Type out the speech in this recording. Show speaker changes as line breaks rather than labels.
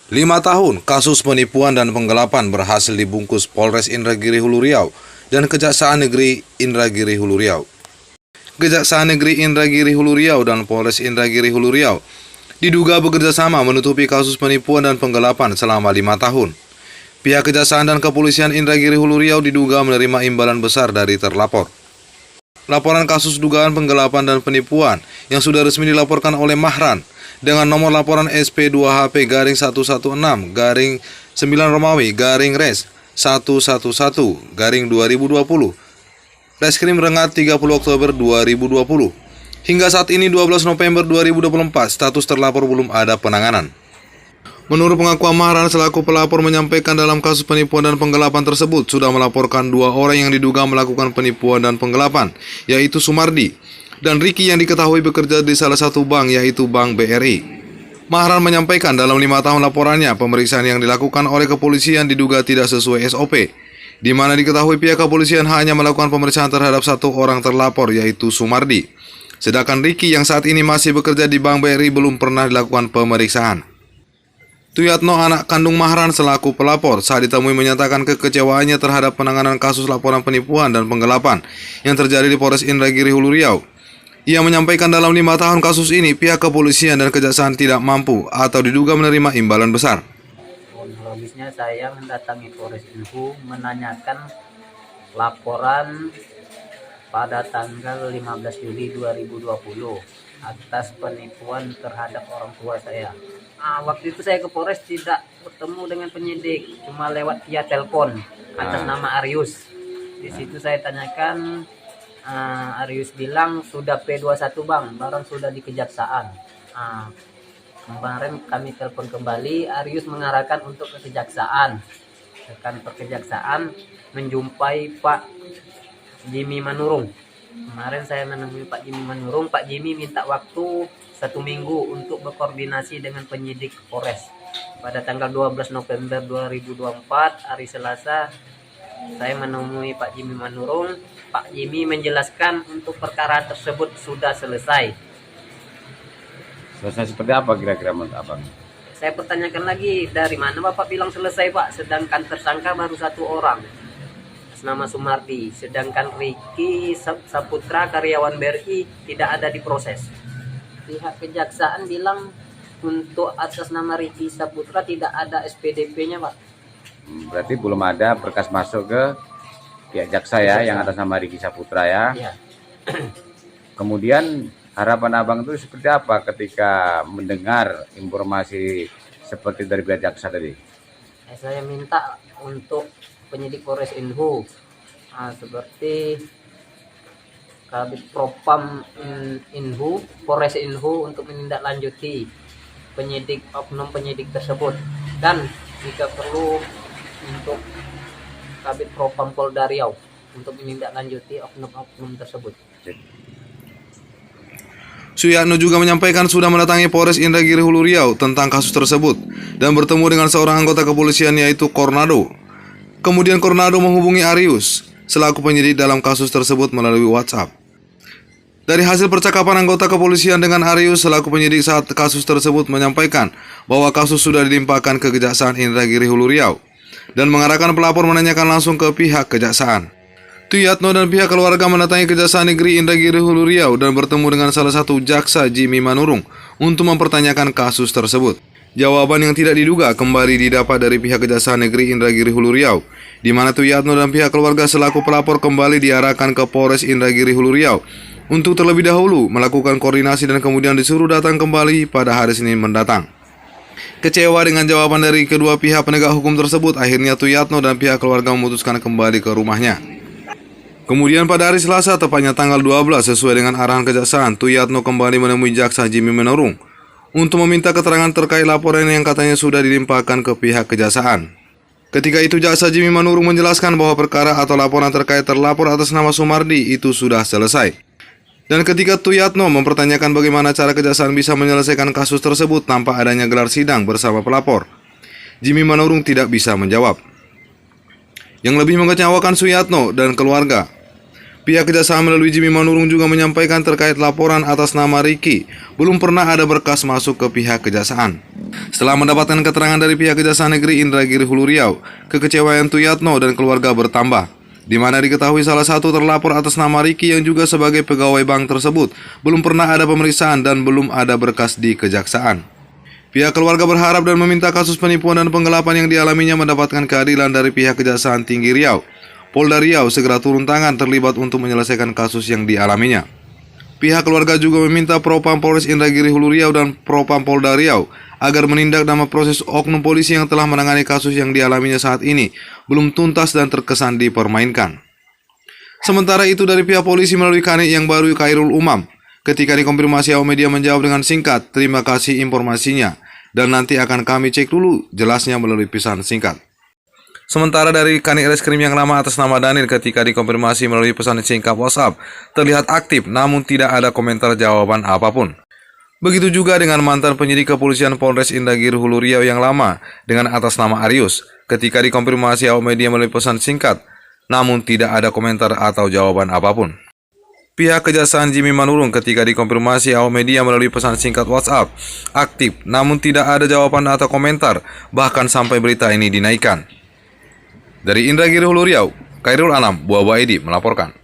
5 tahun kasus penipuan dan penggelapan berhasil dibungkus Polres Indragiri Hulu Riau dan Kejaksaan Negeri Indragiri Hulu Riau. Kejaksaan Negeri Indragiri Hulu Riau dan Polres Indragiri Hulu Riau diduga bekerja sama menutupi kasus penipuan dan penggelapan selama 5 tahun. Pihak Kejaksaan dan Kepolisian Indragiri Hulu Riau diduga menerima imbalan besar dari terlapor. Laporan kasus dugaan penggelapan dan penipuan yang sudah resmi dilaporkan oleh Mahran dengan nomor laporan SP2HP-116-9 Romawi Res 111-2020 Reskrim Rengat 30 Oktober 2020. Hingga saat ini 12 November 2024 status terlapor belum ada penanganan. Menurut pengakuan Mahran selaku pelapor menyampaikan dalam kasus penipuan dan penggelapan tersebut sudah melaporkan 2 orang yang diduga melakukan penipuan dan penggelapan, yaitu Sumardi dan Riki yang diketahui bekerja di salah satu bank, yaitu Bank BRI. Mahran menyampaikan dalam 5 tahun laporannya, pemeriksaan yang dilakukan oleh kepolisian diduga tidak sesuai SOP, di mana diketahui pihak kepolisian hanya melakukan pemeriksaan terhadap 1 orang terlapor, yaitu Sumardi. Sedangkan Riki yang saat ini masih bekerja di Bank BRI belum pernah dilakukan pemeriksaan. Tuyatno, anak kandung Mahran selaku pelapor, saat ditemui menyatakan kekecewaannya terhadap penanganan kasus laporan penipuan dan penggelapan yang terjadi di Polres Indragiri Hulu Riau. Ia menyampaikan dalam 5 tahun kasus ini pihak kepolisian dan kejaksaan tidak mampu atau diduga menerima imbalan besar.
Kronologisnya saya mendatangi Polres Inhu menanyakan laporan pada tanggal 15 Juli 2020 atas penipuan terhadap orang tua saya. Waktu itu saya ke Polres tidak bertemu dengan penyidik, cuma lewat via telepon atas nama Arius. Di situ saya tanyakan, Arius bilang sudah P21 bang, barang sudah di kejaksaan. Kemarin kami telepon kembali, Arius mengarahkan untuk ke kejaksaan. Kantor kejaksaan menjumpai Pak Jimmy Manurung. Kemarin saya menemui Pak Jimmy Manurung. Pak Jimmy minta waktu 1 minggu untuk berkoordinasi dengan penyidik Polres. Pada tanggal 12 November 2024, hari Selasa, saya menemui Pak Jimmy Manurung. Pak Jimmy menjelaskan untuk perkara tersebut sudah selesai.
Selesai seperti apa kira-kira menurut Abang?
Saya pertanyakan lagi, dari mana Bapak bilang selesai Pak? Sedangkan tersangka baru 1 orang, nama Sumardi. Sedangkan Riki Saputra karyawan BRI tidak ada diproses. Pihak kejaksaan bilang untuk atas nama Riki Saputra tidak ada SPDP-nya Pak.
Berarti belum ada berkas masuk ke pihak jaksa ya, yang atas nama Riki Saputra ya.
Ya.
Kemudian harapan Abang itu seperti apa ketika mendengar informasi seperti dari pihak jaksa tadi?
Saya minta untuk penyidik Polres Inhu seperti Kabid Propam Inhu, Polres Inhu untuk menindaklanjuti oknum penyidik tersebut, dan jika perlu untuk Kabid Propam Polda Riau untuk menindaklanjuti oknum-oknum tersebut.
Suyatno juga menyampaikan sudah mendatangi Polres Indragiri Hulu Riau tentang kasus tersebut dan bertemu dengan seorang anggota kepolisian, yaitu Kornado. Kemudian Kornado menghubungi Arius selaku penyidik dalam kasus tersebut melalui WhatsApp. Dari hasil percakapan anggota kepolisian dengan Arius selaku penyidik saat kasus tersebut menyampaikan bahwa kasus sudah dilimpahkan ke Kejaksaan Indragiri Hulu Riau dan mengarahkan pelapor menanyakan langsung ke pihak kejaksaan. Tuyatno dan pihak keluarga mendatangi Kejaksaan Negeri Indragiri Hulu Riau dan bertemu dengan salah satu jaksa, Jimmy Manurung, untuk mempertanyakan kasus tersebut. Jawaban yang tidak diduga kembali didapat dari pihak Kejaksaan Negeri Indragiri Hulu Riau, di mana Tuyatno dan pihak keluarga selaku pelapor kembali diarahkan ke Polres Indragiri Hulu Riau untuk terlebih dahulu melakukan koordinasi dan kemudian disuruh datang kembali pada hari Senin mendatang. Kecewa dengan jawaban dari kedua pihak penegak hukum tersebut, akhirnya Tuyatno dan pihak keluarga memutuskan kembali ke rumahnya. Kemudian pada hari Selasa, tepatnya tanggal 12, sesuai dengan arahan kejaksaan, Tuyatno kembali menemui jaksa Jimmy Manurung untuk meminta keterangan terkait laporan yang katanya sudah dilimpahkan ke pihak kejaksaan. Ketika itu jaksa Jimmy Manurung menjelaskan bahwa perkara atau laporan terkait terlapor atas nama Sumardi itu sudah selesai. Dan ketika Tuyatno mempertanyakan bagaimana cara kejaksaan bisa menyelesaikan kasus tersebut tanpa adanya gelar sidang bersama pelapor, Jimmy Manurung tidak bisa menjawab. Yang lebih mengecewakan Suyatno dan keluarga, pihak kejaksaan melalui Jimmy Manurung juga menyampaikan terkait laporan atas nama Riki belum pernah ada berkas masuk ke pihak kejaksaan. Setelah mendapatkan keterangan dari pihak Kejaksaan Negeri Indragiri Hulu Riau, kekecewaan Tuyatno dan keluarga bertambah, di mana diketahui salah satu terlapor atas nama Riki yang juga sebagai pegawai bank tersebut belum pernah ada pemeriksaan dan belum ada berkas di kejaksaan. Pihak keluarga berharap dan meminta kasus penipuan dan penggelapan yang dialaminya mendapatkan keadilan dari pihak Kejaksaan Tinggi Riau. Polda Riau segera turun tangan terlibat untuk menyelesaikan kasus yang dialaminya. Pihak keluarga juga meminta Propam Polres Indragiri Hulu Riau dan Propam Polda Riau agar menindak dalam proses oknum polisi yang telah menangani kasus yang dialaminya saat ini belum tuntas dan terkesan dipermainkan. Sementara itu dari pihak polisi melalui Kanit yang baru Khairul Umam, ketika dikonfirmasi awak media menjawab dengan singkat, "Terima kasih informasinya dan nanti akan kami cek dulu," jelasnya melalui pesan singkat. Sementara dari Kanit Reskrim yang lama atas nama Daniel ketika dikonfirmasi melalui pesan singkat WhatsApp terlihat aktif namun tidak ada komentar jawaban apapun. Begitu juga dengan mantan penyidik kepolisian Polres Indragiri Hulu Riau yang lama dengan atas nama Arius ketika dikonfirmasi awak media melalui pesan singkat namun tidak ada komentar atau jawaban apapun. Pihak Kejaksaan Jimmy Manurung ketika dikonfirmasi awak media melalui pesan singkat WhatsApp aktif namun tidak ada jawaban atau komentar bahkan sampai berita ini dinaikkan. Dari Indragiri Hulu Riau, Khairul Anam, Buah Edi melaporkan.